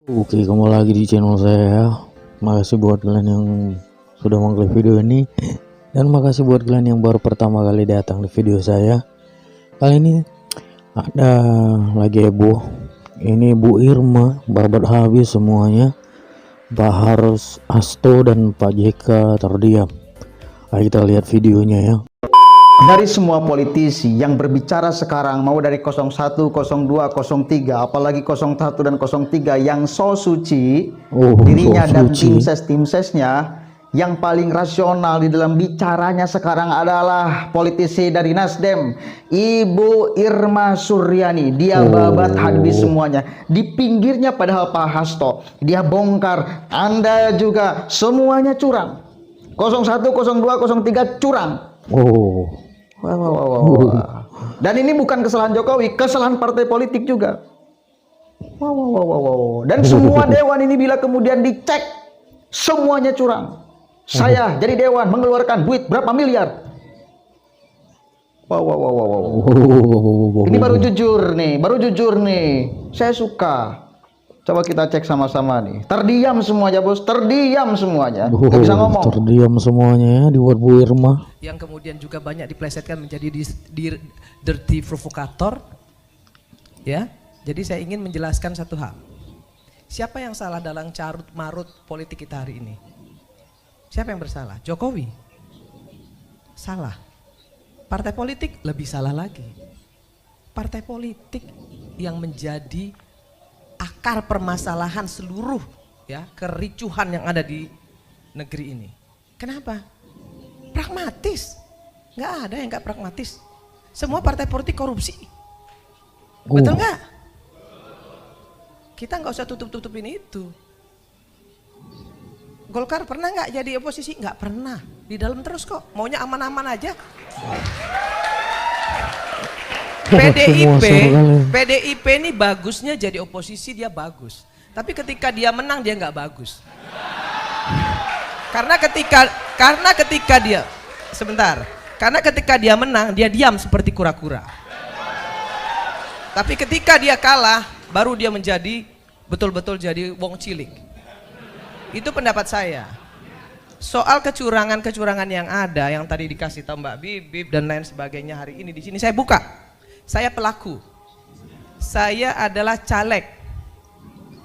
Oke, kembali lagi di channel saya. Makasih buat kalian yang sudah mengklik video ini, dan makasih buat kalian yang baru pertama kali datang di video saya. Kali ini ada lagi heboh. Ini Bu Irma babat habis semuanya. Pak Harus Asto dan Pak JK terdiam. Ayo kita lihat videonya ya. Dari semua politisi yang berbicara sekarang, mau dari 01, 02, 03, apalagi 01 dan 03 yang so suci dirinya so dan suci. tim sesnya, yang paling rasional di dalam bicaranya sekarang adalah politisi dari Nasdem, Ibu Irma Suryani. Dia babat habis semuanya. Di pinggirnya padahal Pak Hasto, dia bongkar, Anda juga semuanya curang. 01, 02, 03 curang. Wow. Dan ini bukan kesalahan Jokowi, kesalahan partai politik juga. Dan semua dewan ini bila kemudian dicek, semuanya curang. Saya jadi dewan mengeluarkan duit berapa miliar. Ini baru jujur nih. Saya suka. Coba kita cek sama-sama nih. Terdiam semuanya, bos. Terdiam semuanya. Gak bisa ngomong. Terdiam semuanya ya dibuat Bu Irma. Yang kemudian juga banyak diplesetkan menjadi dirty provokator. Ya. Jadi saya ingin menjelaskan satu hal. Siapa yang salah dalam carut marut politik kita hari ini? Siapa yang bersalah? Jokowi. Salah. Partai politik lebih salah lagi. Partai politik yang menjadi akar permasalahan seluruh ya kericuhan yang ada di negeri ini. Kenapa? Pragmatis. Nggak ada yang nggak pragmatis. Semua partai politik korupsi. Betul nggak? Kita nggak usah tutup-tutupin itu. Golkar pernah nggak jadi oposisi? Nggak pernah. Di dalam terus kok. Maunya aman-aman aja. PDIP ini bagusnya jadi oposisi, dia bagus. Tapi ketika dia menang dia nggak bagus. Karena ketika dia menang dia diam seperti kura-kura. Tapi ketika dia kalah baru dia menjadi betul-betul jadi wong cilik. Itu pendapat saya. Soal kecurangan yang ada yang tadi dikasih tahu Mbak Bibip dan lain sebagainya, hari ini di sini saya buka. Saya pelaku, saya adalah caleg,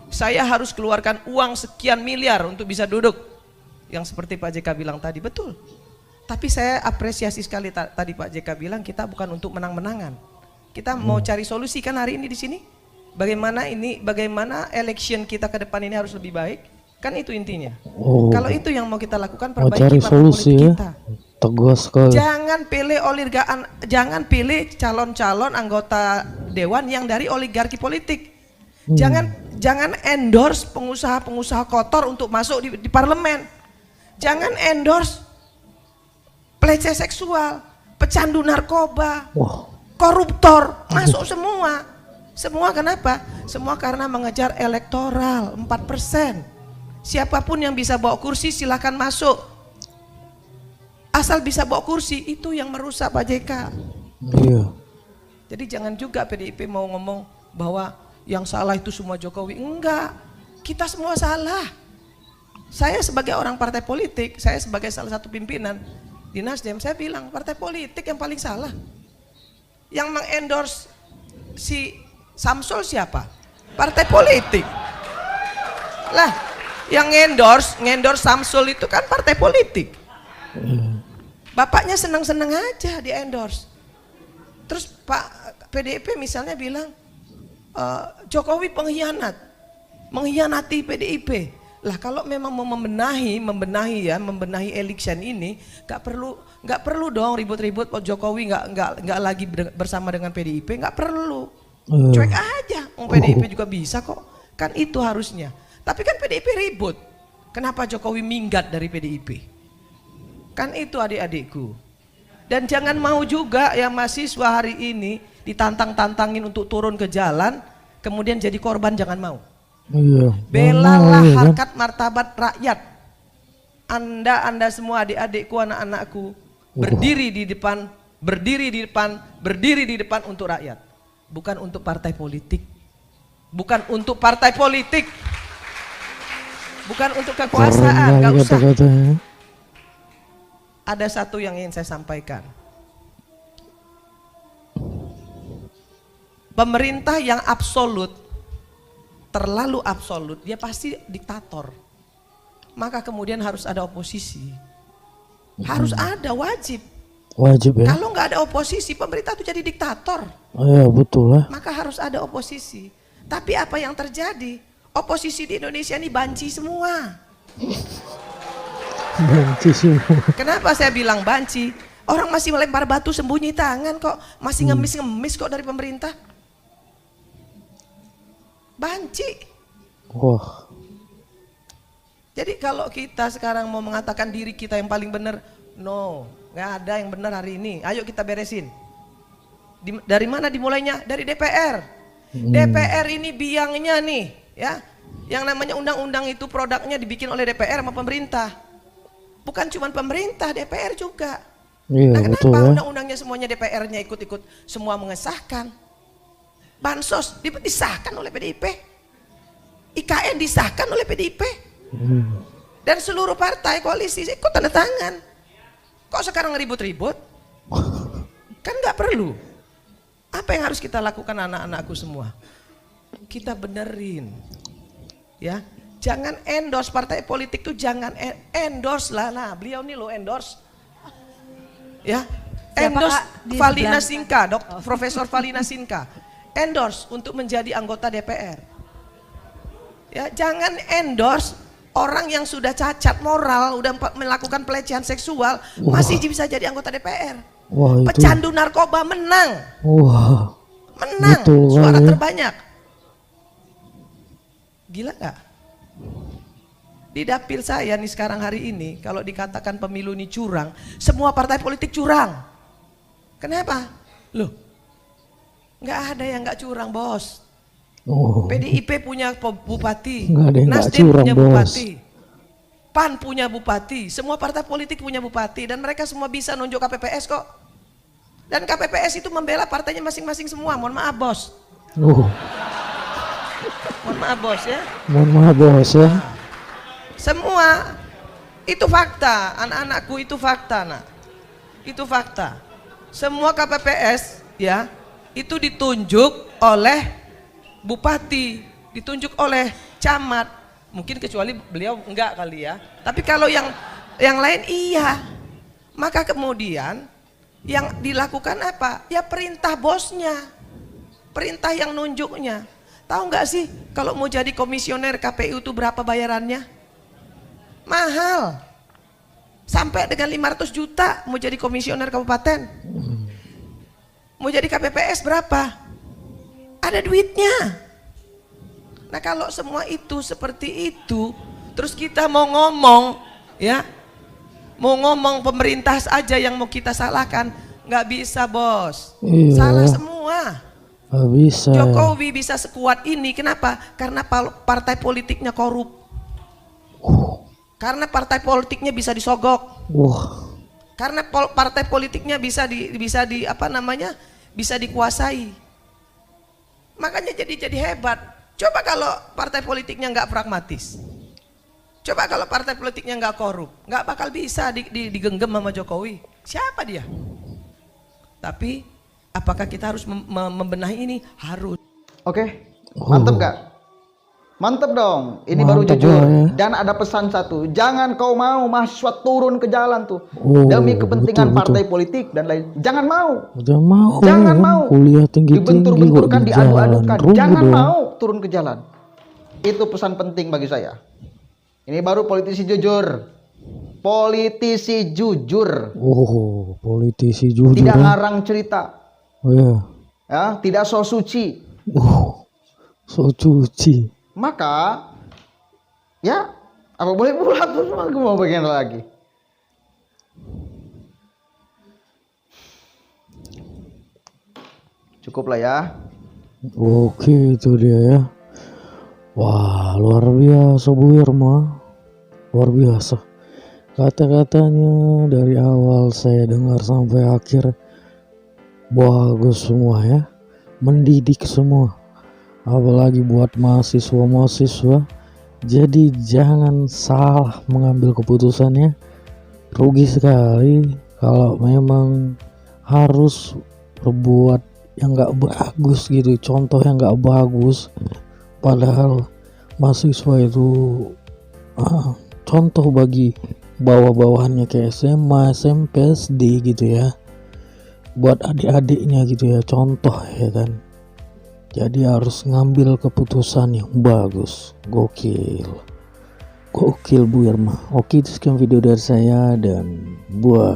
saya harus keluarkan uang sekian miliar untuk bisa duduk. Yang seperti Pak JK bilang tadi, betul. Tapi saya apresiasi sekali tadi Pak JK bilang kita bukan untuk menang-menangan. Kita mau cari solusi kan hari ini di sini. Bagaimana election kita ke depan ini harus lebih baik. Kan itu intinya. Kalau itu yang mau kita lakukan, perbaiki partai politik kita. Tegas sekali. Jangan pilih calon-calon anggota dewan yang dari oligarki politik. Jangan endorse pengusaha-pengusaha kotor untuk masuk di parlemen. Jangan endorse pelecehan seksual, pecandu narkoba, koruptor, masuk semua. Semua kenapa? Semua karena mengejar elektoral 4%. Siapapun yang bisa bawa kursi silakan masuk. Asal bisa bawa kursi, itu yang merusak Pak JK. Iya. Jadi jangan juga PDIP mau ngomong bahwa yang salah itu semua Jokowi. Enggak, kita semua salah. Saya sebagai orang partai politik, saya sebagai salah satu pimpinan di Nasdem, saya bilang partai politik yang paling salah. Yang mengendorse si Samsul siapa? Partai politik. Lah, yang ngendorse Samsul itu kan partai politik. Bapaknya senang-senang aja di endorse. Terus Pak PDIP misalnya bilang Jokowi mengkhianati PDIP. Lah kalau memang mau membenahi election ini, nggak perlu dong ribut-ribut. Jokowi nggak lagi bersama dengan PDIP, nggak perlu. Cuek aja, PDIP juga bisa kok. Kan itu harusnya. Tapi kan PDIP ribut. Kenapa Jokowi minggat dari PDIP? Kan itu adik-adikku. Dan jangan mau juga yang mahasiswa hari ini ditantang-tantangin untuk turun ke jalan, kemudian jadi korban, jangan mau. Belalah harkat martabat rakyat. Anda semua adik-adikku, anak-anakku, berdiri di depan untuk rakyat. Bukan untuk partai politik. Bukan untuk partai politik. bukan untuk Keren kekuasaan, nggak kali usah. kata-katanya. Ada satu yang ingin saya sampaikan. Pemerintah yang absolut, terlalu absolut, dia pasti diktator. Maka kemudian harus ada oposisi. Harus ada, wajib. Wajib ya. Kalau nggak ada oposisi, pemerintah itu jadi diktator. Oh, ya betul lah. Maka harus ada oposisi. Tapi apa yang terjadi? Oposisi di Indonesia ini banci semua. Benci semua. Kenapa saya bilang banci? Orang masih melempar batu sembunyi tangan kok. Masih ngemis-ngemis kok dari pemerintah. Banci. Wah. Jadi kalau kita sekarang mau mengatakan diri kita yang paling benar, no, nggak ada yang benar hari ini. Ayo kita beresin. Dari mana dimulainya? Dari DPR. DPR ini biangnya nih, ya. Yang namanya undang-undang itu produknya dibikin oleh DPR sama pemerintah. Bukan cuma pemerintah, DPR juga. Iya Nah, betul kenapa ya. undang-undangnya semuanya DPR-nya ikut-ikut semua mengesahkan? Bansos disahkan oleh PDIP. IKN disahkan oleh PDIP. Dan seluruh partai koalisi ikut tanda tangan. Kok sekarang ribut-ribut? Kan nggak perlu. Apa yang harus kita lakukan anak-anakku semua? Kita benerin. Ya, jangan endorse partai politik tuh, jangan endorse lah. Nah, beliau nih lo endorse. Ya, Siapa, endorse Kak? Di Valina sebelah. Sinka, Profesor Valina Sinka. Endorse untuk menjadi anggota DPR. Ya, jangan endorse orang yang sudah cacat moral, udah melakukan pelecehan seksual, masih bisa jadi anggota DPR. Wah itu. Pecandu narkoba menang. Wah. Menang, Betul suara kali ya. terbanyak. Gila gak? Di dapil saya nih sekarang hari ini, kalau dikatakan pemilu ini curang, semua partai politik curang. Kenapa? Loh, nggak ada yang nggak curang, bos. Oh. PDIP punya bupati, Nggak ada yang nggak Nasdem curang, punya bos. bupati, PAN punya bupati, semua partai politik punya bupati, dan mereka semua bisa nunjuk KPPS kok. Dan KPPS itu membela partainya masing-masing semua. Mohon maaf bos, mohon maaf bos ya. Mohon maaf bos ya. Semua itu fakta, anak-anakku itu fakta, nak. Itu fakta. Semua KPPS ya itu ditunjuk oleh bupati, ditunjuk oleh camat. Mungkin kecuali beliau enggak kali ya. Tapi kalau yang lain iya. Maka kemudian yang dilakukan apa? Ya perintah bosnya. Perintah yang nunjuknya. Tahu nggak sih kalau mau jadi komisioner KPU itu berapa bayarannya? Mahal. Sampai dengan 500 juta mau jadi komisioner kabupaten. Mau jadi KPPS berapa? Ada duitnya. Nah kalau semua itu seperti itu, terus kita mau ngomong, ya, mau ngomong pemerintah aja yang mau kita salahkan, nggak bisa bos. Iya. Salah semua. Nggak bisa. Jokowi bisa sekuat ini, kenapa? Karena partai politiknya korup. Karena partai politiknya bisa disogok. Wah. Karena partai politiknya bisa dikuasai. Makanya jadi hebat. Coba kalau partai politiknya nggak pragmatis. Coba kalau partai politiknya nggak korup, nggak bakal bisa digenggam sama Jokowi. Siapa dia? Tapi apakah kita harus membenahi ini? Harus. Oke, mantep gak? Mantep dong, ini baru Mantep jujur. lah ya. Dan ada pesan satu, jangan kau mau mahasiswa turun ke jalan tuh Oh, demi kepentingan betul, partai politik dan lain. Jangan mau. Jangan mau. Jangan mau. Kuliah tinggi-tinggi kok Dibentur-benturkan, di jalan. diadu-adukan. Rugi Jangan dong. mau turun ke jalan. Itu pesan penting bagi saya. Ini baru politisi jujur. Politisi jujur. Oh, politisi jujur. Tidak ya. ngarang cerita. Oh ya. Ya, tidak so suci. So cuci. Maka ya apa boleh pulang terus aku mau bagian lagi. Cukup lah ya. Oke, itu dia ya. Wah, luar biasa Bu Irma. Luar biasa. Kata-katanya dari awal saya dengar sampai akhir bagus semua ya. Mendidik semua. Apalagi buat mahasiswa-mahasiswa Jadi jangan salah mengambil keputusannya. Rugi sekali kalau memang harus berbuat yang nggak bagus gitu, contoh yang nggak bagus, padahal mahasiswa itu contoh bagi bawah-bawahannya kayak SMA, SMP, SD gitu ya, buat adik-adiknya gitu ya, contoh ya kan. Jadi harus ngambil keputusan yang bagus. Gokil Bu Irma. Oke, itu sekian video dari saya, dan buat